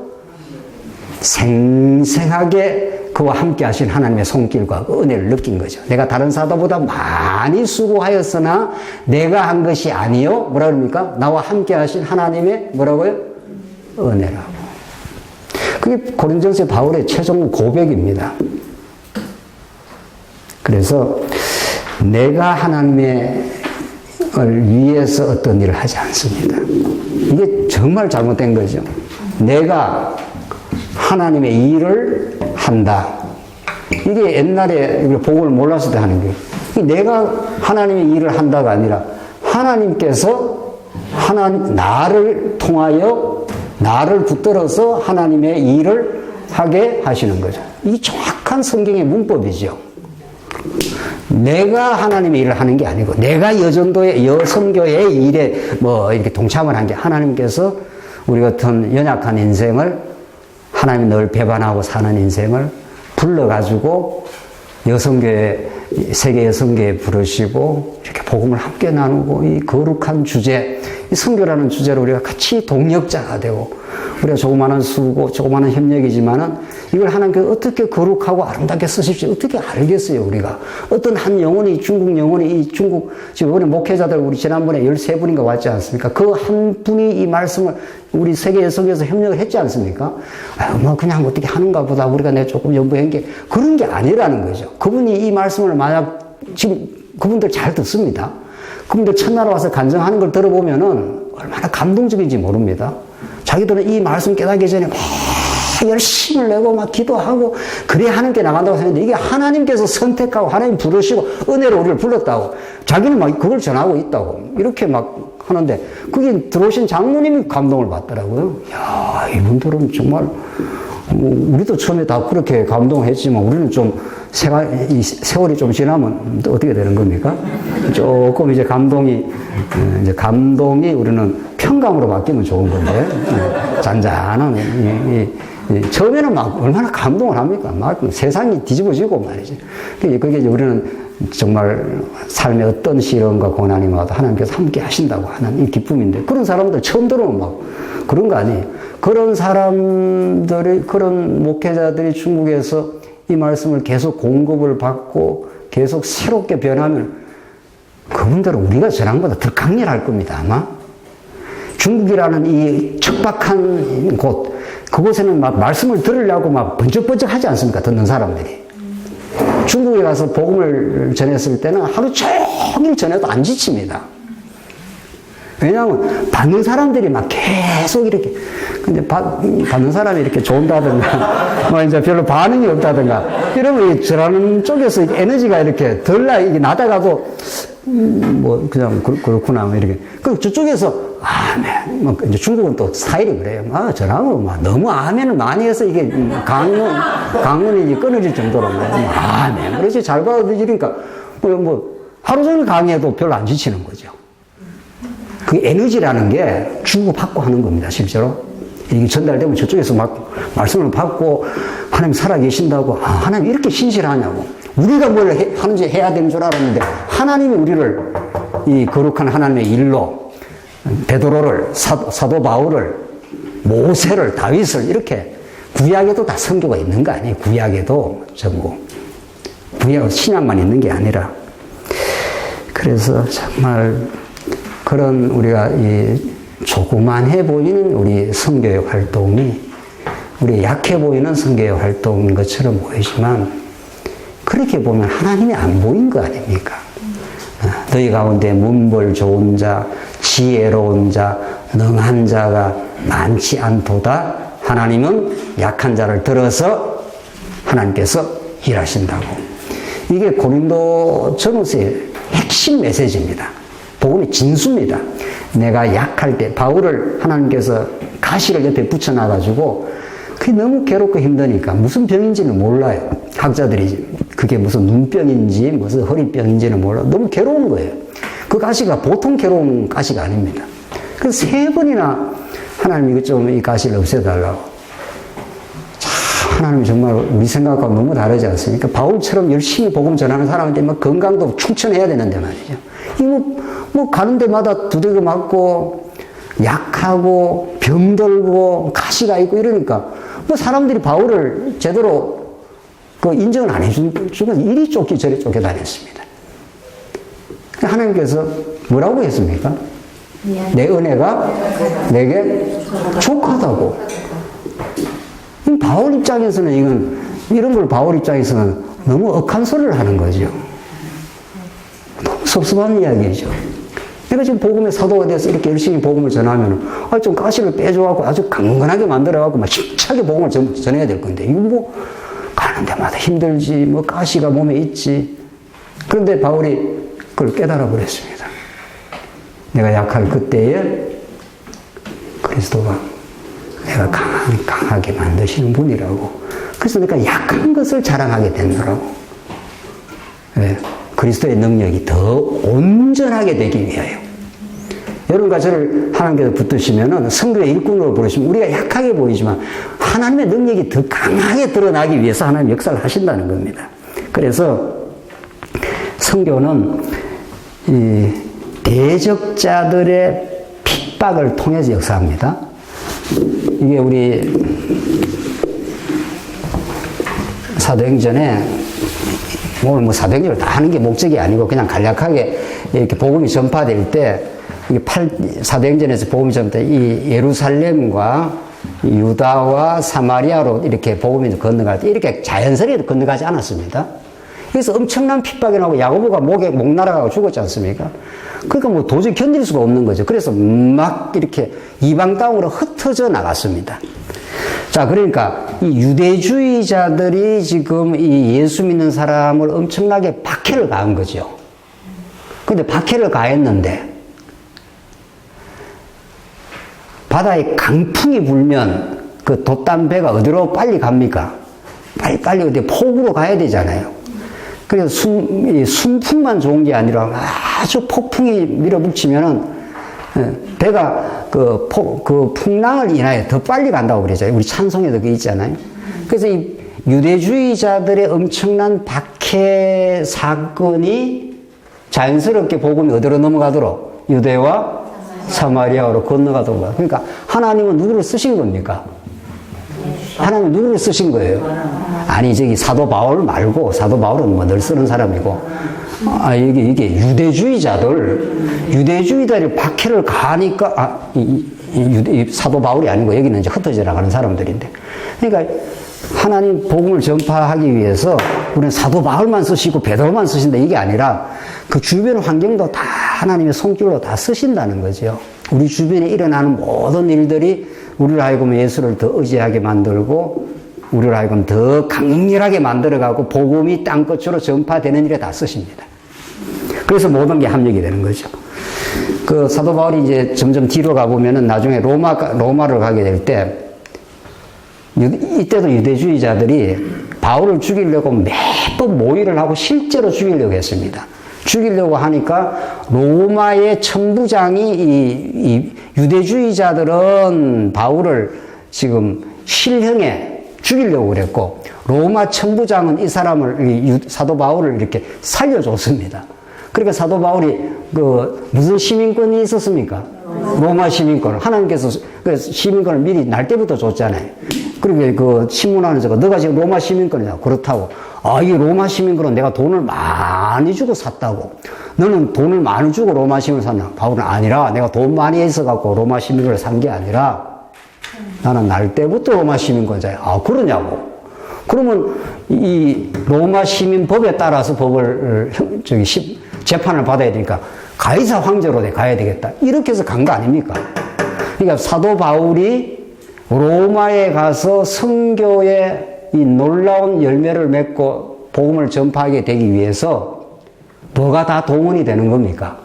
생생하게 그와 함께 하신 하나님의 손길과 그 은혜를 느낀 거죠. 내가 다른 사도보다 많이 수고하였으나 내가 한 것이 아니요. 뭐라 그럽니까? 나와 함께 하신 하나님의 뭐라고요? 은혜라고. 그게 고린도전서 바울의 최종 고백입니다. 그래서 내가 하나님의 위해서 어떤 일을 하지 않습니다. 이게 정말 잘못된 거죠. 내가 하나님의 일을 한다. 이게 옛날에 복음을 몰랐을 때 하는 거예요. 내가 하나님의 일을 한다가 아니라 하나님께서 나를 통하여 나를 붙들어서 하나님의 일을 하게 하시는 거죠. 이 정확한 성경의 문법이죠. 내가 하나님의 일을 하는 게 아니고 내가 여선교의 일에 이렇게 동참을 한 게 하나님께서 우리 같은 연약한 인생을 하나님이 늘 배반하고 사는 인생을 불러가지고 세계 여성교회에 부르시고 이렇게 복음을 함께 나누고 이 거룩한 주제, 이 선교라는 주제로 우리가 같이 동력자가 되고 우리가 조그마한 수고, 조그마한 협력이지만은 이걸 하나님께서 어떻게 거룩하고 아름답게 쓰실지 어떻게 알겠어요, 우리가. 어떤 한 영혼이, 중국 영혼이, 지금 우리 목회자들 우리 지난번에 13분인가 왔지 않습니까? 그 한 분이 이 말씀을 우리 세계 여성에서 협력을 했지 않습니까? 그냥 어떻게 하는가 보다 우리가 내가 조금 연구한 게 그런 게 아니라는 거죠. 그분이 이 말씀을 만약 지금 그분들 잘 듣습니다. 그분들 첫날 와서 간증하는 걸 들어보면은 얼마나 감동적인지 모릅니다. 자기들은 이 말씀 깨닫기 전에 막 열심을 내고 막 기도하고 그래야 하는 게 나간다고 생각했는데 이게 하나님께서 선택하고 하나님 부르시고 은혜로 우리를 불렀다고 자기는 막 그걸 전하고 있다고 이렇게 막 하는데 그게 들어오신 장로님이 감동을 받더라고요. 이야, 이분들은 정말 우리도 처음에 다 그렇게 감동했지만 우리는 좀 세월이 좀 지나면 어떻게 되는 겁니까? 조금 이제 감동이 우리는 평강으로 바뀌면 좋은 건데, 잔잔한, 처음에는 막 얼마나 감동을 합니까? 막 세상이 뒤집어지고 말이지. 그게 이제 우리는 정말 삶의 어떤 시련과 고난이 와도 하나님께서 함께 하신다고 하는 이 기쁨인데, 그런 사람들 처음 들어오면 막 그런 거 아니에요. 그런 사람들이, 그런 목회자들이 중국에서 이 말씀을 계속 공급을 받고 계속 새롭게 변하면 그분들은 우리가 전한 것보다 더 강렬할 겁니다, 아마. 중국이라는 이 척박한 곳, 그곳에는 막 말씀을 들으려고 막 번쩍번쩍 하지 않습니까? 듣는 사람들이. 중국에 가서 복음을 전했을 때는 하루 종일 전해도 안 지칩니다. 왜냐하면 받는 사람들이 막 계속 이렇게, 근데 받는 사람이 이렇게 좋은다든가, 이제 별로 반응이 없다든가, 이러면 전하는 쪽에서 에너지가 이렇게 이게 나다가도, 그냥 그렇구나, 이렇게. 그럼 저쪽에서, 아멘. 이제 중국은 또 스타일이 그래요. 저랑은 너무 아멘을 많이 해서 이게 강론이 끊어질 정도로, 아멘. 그렇지, 잘 받아들이니까, 하루 종일 강의해도 별로 안 지치는 거죠. 그 에너지라는 게 주고받고 하는 겁니다, 실제로. 이게 전달되면 저쪽에서 막 말씀을 받고 하나님 살아계신다고, 하나님 이렇게 신실하냐고. 우리가 뭘 하는지 해야 되는 줄 알았는데 하나님이 우리를 이 거룩한 하나님의 일로 베드로를, 사도 바울을, 모세를, 다윗을 이렇게 구약에도 다 선교가 있는 거 아니에요. 구약에도 전부. 신약만 있는 게 아니라. 그래서 정말 그런 우리가 이 조그만해 보이는 우리 선교의 활동이 우리 약해 보이는 선교의 활동인 것처럼 보이지만 그렇게 보면 하나님이 안 보인 거 아닙니까? 너희 가운데 문벌 좋은 자, 지혜로운 자, 능한 자가 많지 않도다. 하나님은 약한 자를 들어서 하나님께서 일하신다고. 이게 고린도 전후서의 핵심 메시지입니다. 복음의 진수입니다. 내가 약할 때 바울을 하나님께서 가시를 옆에 붙여놔가지고 그게 너무 괴롭고 힘드니까 무슨 병인지는 몰라요. 학자들이 그게 무슨 눈병인지 무슨 허리병인지는 몰라. 너무 괴로운 거예요. 그 가시가 보통 괴로운 가시가 아닙니다. 그래서 3번이나 하나님이 좀 이 가시를 없애달라고. 하나님이 정말 우리 생각하고 너무 다르지 않습니까? 바울처럼 열심히 복음 전하는 사람한테 막 건강도 충천해야 되는데 말이죠. 이 가는 데마다 두들겨 맞고, 약하고, 병들고, 가시가 있고 이러니까, 사람들이 바울을 제대로 인정을 안 해주면 이리 쫓기 저리 쫓겨다녔습니다. 하나님께서 뭐라고 했습니까? 내 은혜가 내게 족하다고. 바울 입장에서는 이런 걸 바울 입장에서는 너무 억한 소리를 하는 거죠. 너무 섭섭한 이야기죠. 내가 지금 복음의 사도가 돼서 이렇게 열심히 복음을 전하면, 좀 가시를 빼줘갖고 아주 강건하게 만들어갖고 막 힘차게 복음을 전해야 될 건데, 이거 뭐, 가는 데마다 힘들지, 뭐, 가시가 몸에 있지. 그런데 바울이 그걸 깨달아 버렸습니다. 내가 약할 그때에 그리스도가 내가 강하게 만드시는 분이라고. 그래서 내가 약한 것을 자랑하게 되더라고. 네. 그리스도의 능력이 더 온전하게 되기 위하여. 여러분과 저를 하나님께서 붙드시면은 성도의 일꾼으로 부르시면 우리가 약하게 보이지만 하나님의 능력이 더 강하게 드러나기 위해서 하나님 역사를 하신다는 겁니다. 그래서 선교는 이 대적자들의 핍박을 통해서 역사합니다. 이게 우리 사도행전에 오늘 뭐 사도행전을 다 하는 게 목적이 아니고 그냥 간략하게 이렇게 복음이 전파될 때 사도행전에서 복음이 전파될 이 예루살렘과 유다와 사마리아로 이렇게 복음이 건너갈 때 이렇게 자연스레 건너가지 않았습니다. 그래서 엄청난 핍박이 나고 야고보가 목 날아가고 죽었지 않습니까? 그러니까 뭐 도저히 견딜 수가 없는 거죠. 그래서 막 이렇게 이방 땅으로 흩어져 나갔습니다. 자, 그러니까 이 유대주의자들이 지금 이 예수 믿는 사람을 엄청나게 박해를 가한 거죠. 근데 박해를 가했는데 바다에 강풍이 불면 그 돛담배가 어디로 빨리 갑니까? 빨리 어디 폭우로 가야 되잖아요. 그래서 순풍만 좋은 게 아니라 아주 폭풍이 밀어붙이면은 배가 그 풍랑을 인하여 더 빨리 간다고 그러죠. 우리 찬송에도 그게 있잖아요. 그래서 이 유대주의자들의 엄청난 박해 사건이 자연스럽게 복음이 어디로 넘어가도록 유대와 사마리아로 건너가도록. 그러니까 하나님은 누구를 쓰신 겁니까? 하나님은 누구를 쓰신 거예요? 아니, 저기 사도 바울 말고, 사도 바울은 뭐 늘 쓰는 사람이고, 이게 유대주의자들이 박해를 가니까, 사도 바울이 아니고 여기는 이제 흩어져 나가는 사람들인데. 그러니까 하나님 복음을 전파하기 위해서 우리는 사도 바울만 쓰시고 베드로만 쓰신다 이게 아니라 그 주변 환경도 다 하나님의 손길로 다 쓰신다는 거죠. 우리 주변에 일어나는 모든 일들이 우리를 하여금 예수를 더 의지하게 만들고 우리를 하여금 더 강렬하게 만들어가고 복음이 땅끝으로 전파되는 일에 다 쓰십니다. 그래서 모든 게 합력이 되는 거죠. 그 사도 바울이 이제 점점 뒤로 가보면은 나중에 로마를 가게 될 때 이때도 유대주의자들이 바울을 죽이려고 매번 모의를 하고 실제로 죽이려고 했습니다. 죽이려고 하니까 로마의 천부장이 이 유대주의자들은 바울을 지금 실형에 죽이려고 그랬고 로마 천부장은 이 사람을 사도 바울을 이렇게 살려줬습니다. 그러니까 사도 바울이 무슨 시민권이 있었습니까? 로마 시민권을 하나님께서 시민권을 미리 날 때부터 줬잖아요. 그리고 신문하는 너가 지금 로마 시민권이야. 그렇다고. 이 로마 시민권은 내가 돈을 많이 주고 샀다고. 너는 돈을 많이 주고 로마 시민을 샀나? 바울은 아니라 내가 돈 많이 있어갖고 로마 시민권을 산 게 아니라 나는 날 때부터 로마 시민권자야. 그러냐고. 그러면 이 로마 시민법에 따라서 재판을 받아야 되니까 가이사 황제로 가야 되겠다. 이렇게 해서 간 거 아닙니까? 그러니까 사도 바울이 로마에 가서 선교의 이 놀라운 열매를 맺고 복음을 전파하게 되기 위해서 뭐가 다 동원이 되는 겁니까?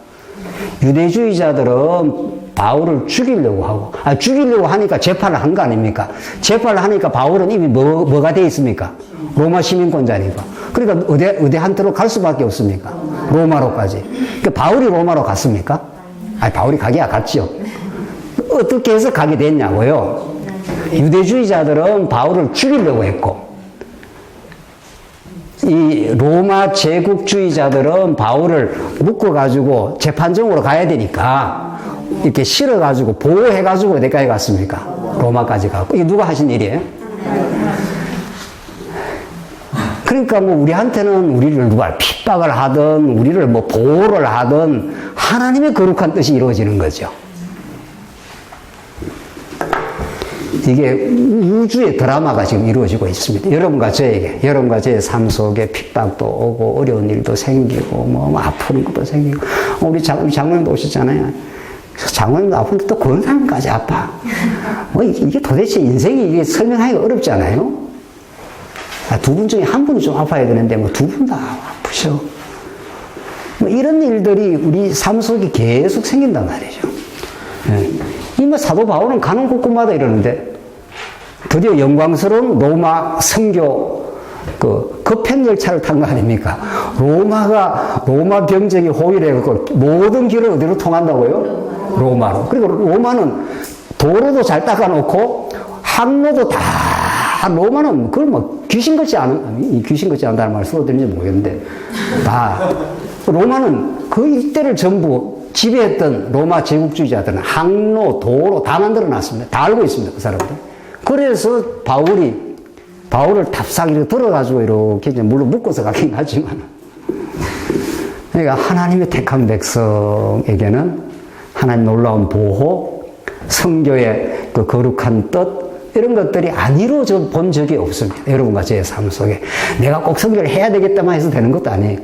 유대주의자들은 바울을 죽이려고 하고, 죽이려고 하니까 재판을 한 거 아닙니까? 재판을 하니까 바울은 이미 뭐가 돼 있습니까? 로마 시민권자니까. 그러니까 어디 한테로 갈 수밖에 없습니까? 로마로까지. 그러니까 바울이 로마로 갔습니까? 바울이 가기야 갔죠. 어떻게 해서 가게 됐냐고요? 유대주의자들은 바울을 죽이려고 했고, 이 로마 제국주의자들은 바울을 묶어가지고 재판정으로 가야 되니까 이렇게 실어가지고 보호해가지고 어디까지 갔습니까? 로마까지 가고. 이게 누가 하신 일이에요? 그러니까 뭐 우리한테는 우리를 누가 핍박을 하든 우리를 뭐 보호를 하든 하나님의 거룩한 뜻이 이루어지는 거죠. 이게 우주의 드라마가 지금 이루어지고 있습니다. 여러분과 저의 삶 속에 핍박도 오고, 어려운 일도 생기고, 뭐 아픈 것도 생기고, 우리 장모님도 오셨잖아요. 장모님도 아픈데 또 권사님까지 아파. 뭐 이게 도대체 인생이 이게 설명하기가 어렵지 않아요? 두 분 중에 한 분이 좀 아파야 되는데, 뭐 두 분 다 아프셔. 뭐 이런 일들이 우리 삶 속에 계속 생긴단 말이죠. 예. 이 사도 바울은 가는 곳곳마다 이러는데, 드디어 영광스러운 로마 선교 급행 열차를 탄 거 아닙니까? 로마 병정이 호위해갖고 모든 길을 어디로 통한다고요? 로마로. 그리고 로마는 도로도 잘 닦아놓고 항로도 다 로마는 그걸 뭐 귀신 같지 않다는 말 써드리는지 모르겠는데, 다 로마는 그 일대를 전부 지배했던 로마 제국주의자들은 항로, 도로 다 만들어 놨습니다. 다 알고 있습니다, 그 사람들. 그래서 바울을 탑상 이렇게 들어가지고 이렇게 이제 물론 묶어서 가긴 하지만, 그러니까 하나님의 택한 백성에게는 하나님 놀라운 보호, 성교의 그 거룩한 뜻, 이런 것들이 안 이루어져 본 적이 없습니다. 여러분과 저의 삶 속에. 내가 꼭 성교를 해야 되겠다만 해서 되는 것도 아니에요.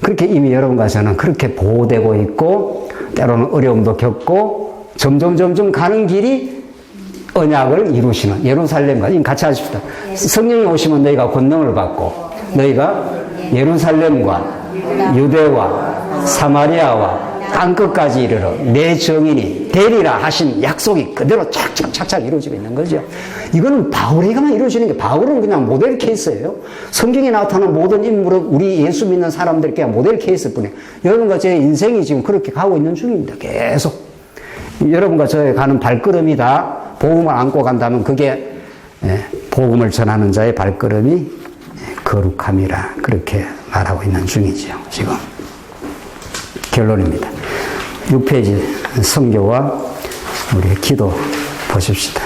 그렇게 이미 여러분과 저는 그렇게 보호되고 있고, 때로는 어려움도 겪고, 점점 가는 길이 언약을 이루시는 예루살렘과, 같이 하십시다. 성령이 오시면 너희가 권능을 받고, 너희가 예루살렘과 유대와 사마리아와 땅끝까지 이르러 내 증인이 되리라 하신 약속이 그대로 착착 이루어지고 있는 거죠. 이거는 바울에게만 이루어지는 게, 바울은 그냥 모델 케이스예요. 성경에 나타난 모든 인물은 우리 예수 믿는 사람들께 모델 케이스 뿐이에요. 여러분과 제 인생이 지금 그렇게 가고 있는 중입니다. 계속. 여러분과 저의 가는 발걸음이 다 복음을 안고 간다면 그게 복음을 전하는 자의 발걸음이 거룩함이라 그렇게 말하고 있는 중이죠. 지금 결론입니다. 6페이지 성교와 우리의 기도 보십시다.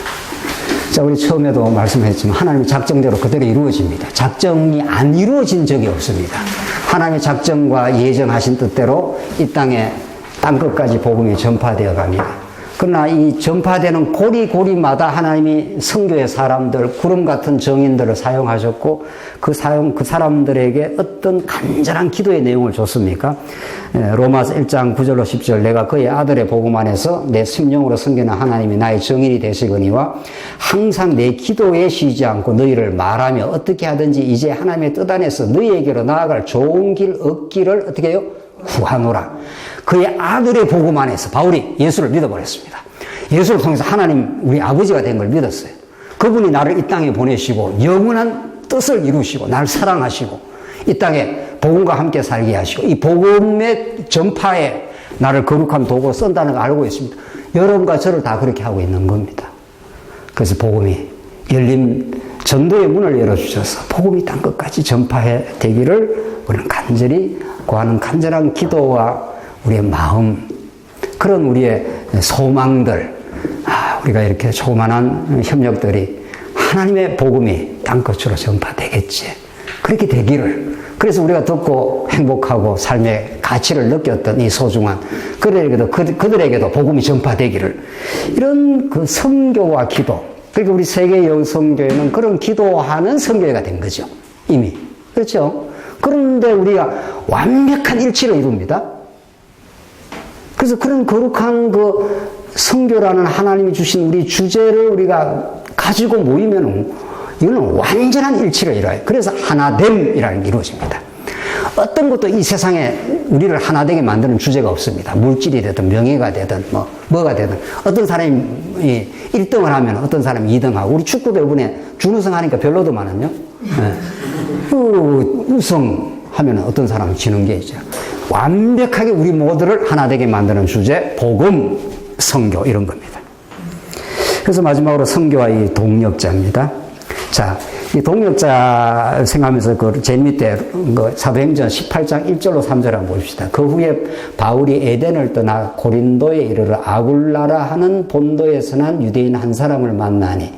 자, 우리 처음에도 말씀했지만 하나님의 작정대로 그대로 이루어집니다. 작정이 안 이루어진 적이 없습니다. 하나님의 작정과 예정하신 뜻대로 이 땅끝까지 복음이 전파되어 갑니다. 그러나 이 전파되는 고리고리마다 하나님이 선교의 사람들, 구름 같은 정인들을 사용하셨고, 그 사람들에게 어떤 간절한 기도의 내용을 줬습니까? 로마서 1장 9절로 10절, 내가 그의 아들의 복음 안에서 내 심령으로 섬기는 하나님이 나의 정인이 되시거니와 항상 내 기도에 쉬지 않고 너희를 말하며 어떻게 하든지 이제 하나님의 뜻 안에서 너희에게로 나아갈 좋은 길 얻기를 어떻게 해요? 구하노라. 그의 아들의 복음 안에서 바울이 예수를 믿어버렸습니다. 예수를 통해서 하나님 우리 아버지가 된 걸 믿었어요. 그분이 나를 이 땅에 보내시고 영원한 뜻을 이루시고 나를 사랑하시고 이 땅에 복음과 함께 살게 하시고 이 복음의 전파에 나를 거룩한 도구로 쓴다는 걸 알고 있습니다. 여러분과 저를 다 그렇게 하고 있는 겁니다. 그래서 복음이 열린 전도의 문을 열어주셔서 복음이 땅끝까지 전파해 되기를 우리는 간절히 구하는 간절한 기도와 우리의 마음, 그런 우리의 소망들, 우리가 이렇게 조그만한 협력들이 하나님의 복음이 땅끝으로 전파되겠지. 그렇게 되기를. 그래서 우리가 듣고 행복하고 삶의 가치를 느꼈던 이 소중한 그들에게도 복음이 전파되기를. 이런 그 선교와 기도. 그러니까 우리 세계 영성교회는 그런 기도하는 선교회가 된 거죠. 이미. 그렇죠? 그런데 우리가 완벽한 일치를 이룹니다. 그래서 그런 거룩한 그 선교라는 하나님이 주신 우리 주제를 우리가 가지고 모이면 이거는 완전한 일치를 이뤄요. 그래서 하나됨이라는 게 이루어집니다. 어떤 것도 이 세상에 우리를 하나되게 만드는 주제가 없습니다. 물질이 되든 명예가 되든 뭐가 되든 어떤 사람이 1등을 하면 어떤 사람이 2등하고 우리 축구도 이번에 준우승 하니까 별로더만은요. 우승하면 어떤 사람은 지는 게 있죠. 완벽하게 우리 모두를 하나 되게 만드는 주제, 복음, 선교 이런 겁니다. 그래서 마지막으로 선교와 이 동력자입니다. 자, 이 동력자 생각하면서 그 제일 밑에 사도행전 18장 1절로 3절 한번 보십시다. 그 후에 바울이 에덴을 떠나 고린도에 이르러 아굴라라 하는 본도에서 난 유대인 한 사람을 만나니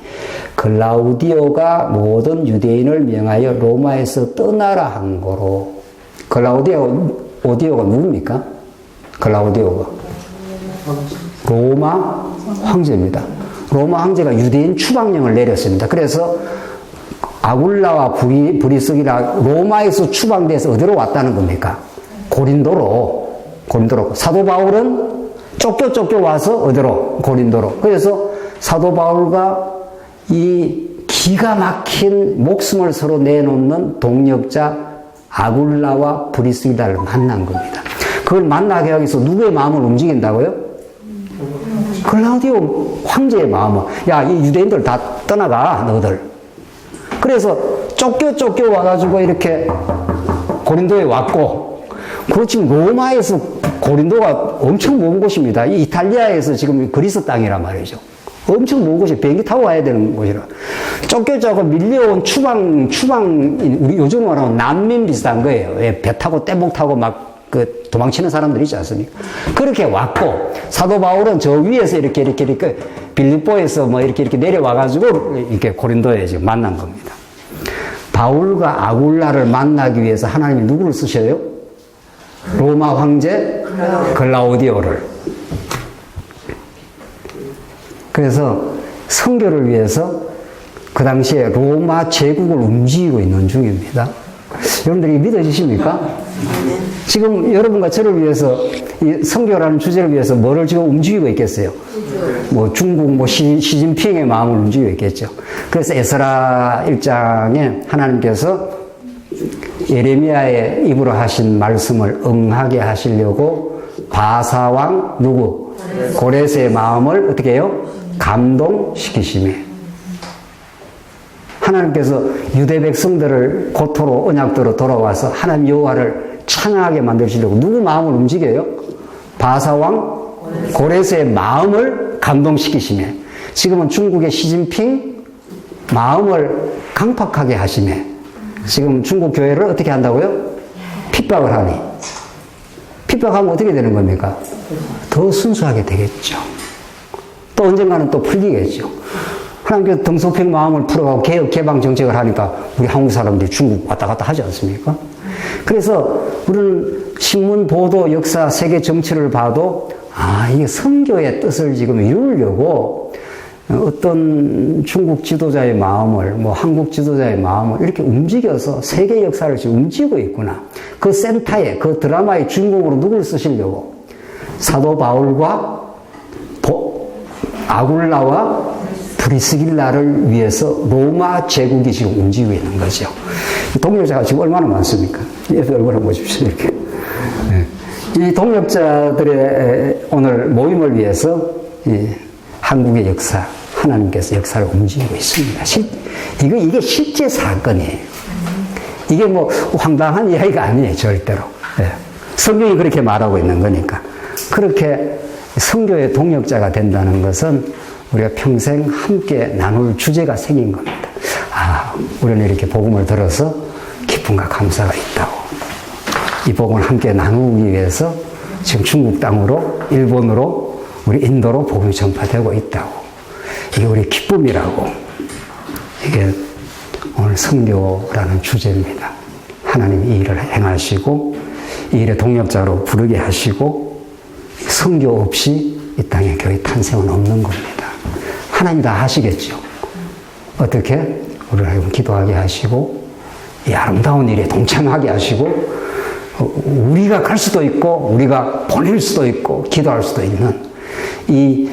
글라우디오가 모든 유대인을 명하여 로마에서 떠나라 한 거로. 글라우디오가 누굽니까? 글라우디오가 로마 황제입니다. 로마 황제가 유대인 추방령을 내렸습니다. 그래서 아굴라와 브리스기라 로마에서 추방돼서 어디로 왔다는 겁니까? 고린도로. 사도 바울은 쫓겨 와서 어디로? 고린도로. 그래서 사도 바울과 이 기가 막힌 목숨을 서로 내놓는 동역자 아굴라와 브리스기라를 만난 겁니다. 그걸 만나게 하기 위해서 누구의 마음을 움직인다고요? 글라우디오 황제의 마음을. 야, 이 유대인들 다 떠나가, 너희들. 그래서 쫓겨 와가지고 이렇게 고린도에 왔고, 그리고 지금 로마에서 고린도가 엄청 먼 곳입니다. 이 이탈리아에서 지금 그리스 땅이란 말이죠. 엄청 먼 곳이 비행기 타고 와야 되는 곳이라. 쫓겨져서 밀려온 우리 요즘 말하면 난민 비슷한 거예요. 배 타고 떼목 타고 막 도망치는 사람들 있지 않습니까? 그렇게 왔고, 사도 바울은 저 위에서 이렇게 빌립보에서 뭐 이렇게 내려와가지고 이렇게 고린도에 지금 만난 겁니다. 바울과 아굴라를 만나기 위해서 하나님이 누구를 쓰셔요? 로마 황제 글라우디오를. 그래서 선교를 위해서 그 당시에 로마 제국을 움직이고 있는 중입니다. 여러분들이 믿어지십니까? 지금 여러분과 저를 위해서 이 선교라는 주제를 위해서 뭐를 지금 움직이고 있겠어요? 뭐 중국 뭐 시진핑의 마음을 움직이고 있겠죠. 그래서 에스라 1장에 하나님께서 예레미야의 입으로 하신 말씀을 응하게 하시려고 바사왕 누구? 고레스의 마음을 어떻게 해요? 감동시키시며. 하나님께서 유대 백성들을 고토로 언약대로 돌아와서 하나님 여호와를 찬양하게 만드시려고 누구 마음을 움직여요? 바사왕 고레스의 마음을 감동시키시며. 지금은 중국의 시진핑 마음을 강팍하게 하시며. 지금 중국 교회를 어떻게 한다고요? 핍박을 하니. 핍박하면 어떻게 되는 겁니까? 더 순수하게 되겠죠. 또 언젠가는 또 풀리겠죠. 하나님께서 등소평 마음을 풀어가고 개혁 개방 정책을 하니까 우리 한국 사람들이 중국 왔다 갔다 하지 않습니까? 그래서 우리는 신문 보도 역사 세계 정치를 봐도 이게 선교의 뜻을 지금 이루려고 어떤 중국 지도자의 마음을 뭐 한국 지도자의 마음을 이렇게 움직여서 세계 역사를 지금 움직이고 있구나. 그 센터에 그 드라마의 주인공으로 누구를 쓰시려고? 사도 바울과 아굴라와 브리스길라를 위해서 로마 제국이 지금 움직이고 있는 거죠. 동역자가 지금 얼마나 많습니까? 옆에 얼굴 한번 보십시오. 이렇게. 이 동역자들의 오늘 모임을 위해서 이 한국의 역사, 하나님께서 역사를 움직이고 있습니다. 이게 실제 사건이에요. 이게 뭐 황당한 이야기가 아니에요, 절대로. 성경이 그렇게 말하고 있는 거니까. 그렇게 선교의 동역자가 된다는 것은 우리가 평생 함께 나눌 주제가 생긴 겁니다. 우리는 이렇게 복음을 들어서 기쁨과 감사가 있다고. 이 복음을 함께 나누기 위해서 지금 중국 땅으로, 일본으로, 우리 인도로 복음이 전파되고 있다고. 이게 우리 기쁨이라고. 이게 오늘 선교라는 주제입니다. 하나님이 이 일을 행하시고 이 일의 동역자로 부르게 하시고 선교 없이 이 땅에 교회 탄생은 없는 겁니다. 하나님 다 하시겠죠. 어떻게? 우리를 하여금 기도하게 하시고 이 아름다운 일에 동참하게 하시고 우리가 갈 수도 있고 우리가 보낼 수도 있고 기도할 수도 있는 이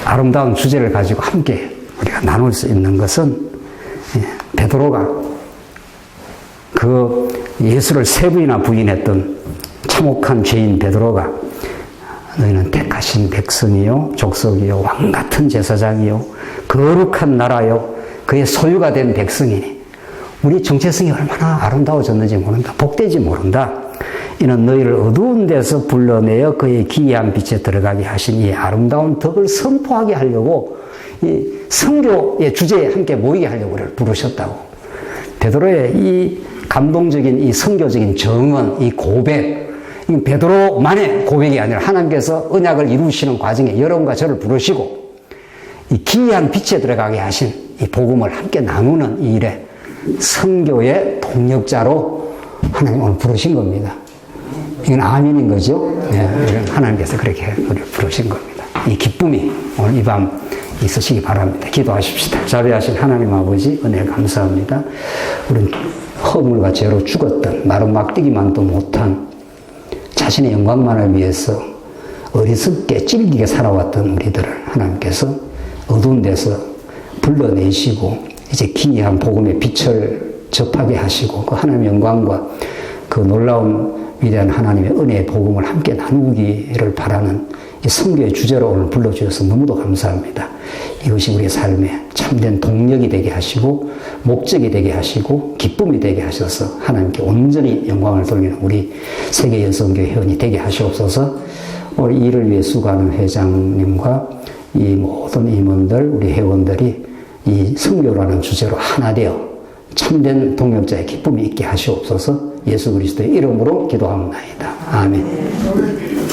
아름다운 주제를 가지고 함께 우리가 나눌 수 있는 것은 베드로가 그 예수를 3번이나 부인했던 참혹한 죄인 베드로가 너희는 택하신 백성이요 족속이요 왕같은 제사장이요 거룩한 나라요 그의 소유가 된 백성이니 우리 정체성이 얼마나 아름다워졌는지 모른다. 복되지 모른다. 이는 너희를 어두운 데서 불러내어 그의 기이한 빛에 들어가게 하신 이 아름다운 덕을 선포하게 하려고 이 선교의 주제에 함께 모이게 하려고 우리를 부르셨다고. 베드로의 이 감동적인 이 선교적인 정언, 이 고백, 이 베드로만의 고백이 아니라 하나님께서 언약을 이루시는 과정에 여러분과 저를 부르시고 이 기이한 빛에 들어가게 하신 이 복음을 함께 나누는 이 일에 선교의 동력자로 하나님 오늘 부르신 겁니다. 이건 아멘인 거죠? 네, 하나님께서 그렇게 우리를 부르신 겁니다. 이 기쁨이 오늘 이 밤 있으시기 바랍니다. 기도하십시다. 자비하신 하나님 아버지 은혜 감사합니다. 우리는 허물과 죄로 죽었던 마른 막뛰기만도 못한 자신의 영광만을 위해서 어리석게 찔기게 살아왔던 우리들을 하나님께서 어두운 데서 불러내시고 이제 기이한 복음의 빛을 접하게 하시고 그 하나님의 영광과 그 놀라운 위대한 하나님의 은혜의 복음을 함께 나누기를 바라는 이 선교의 주제로 오늘 불러주셔서 너무도 감사합니다. 이것이 우리의 삶에 참된 동력이 되게 하시고 목적이 되게 하시고 기쁨이 되게 하셔서 하나님께 온전히 영광을 돌리는 우리 세계 여성교회 회원이 되게 하시옵소서. 우리 이를 위해 수고하는 회장님과 이 모든 임원들, 우리 회원들이 이 선교라는 주제로 하나 되어 참된 동역자의 기쁨이 있게 하시옵소서. 예수 그리스도의 이름으로 기도합니다. 아멘.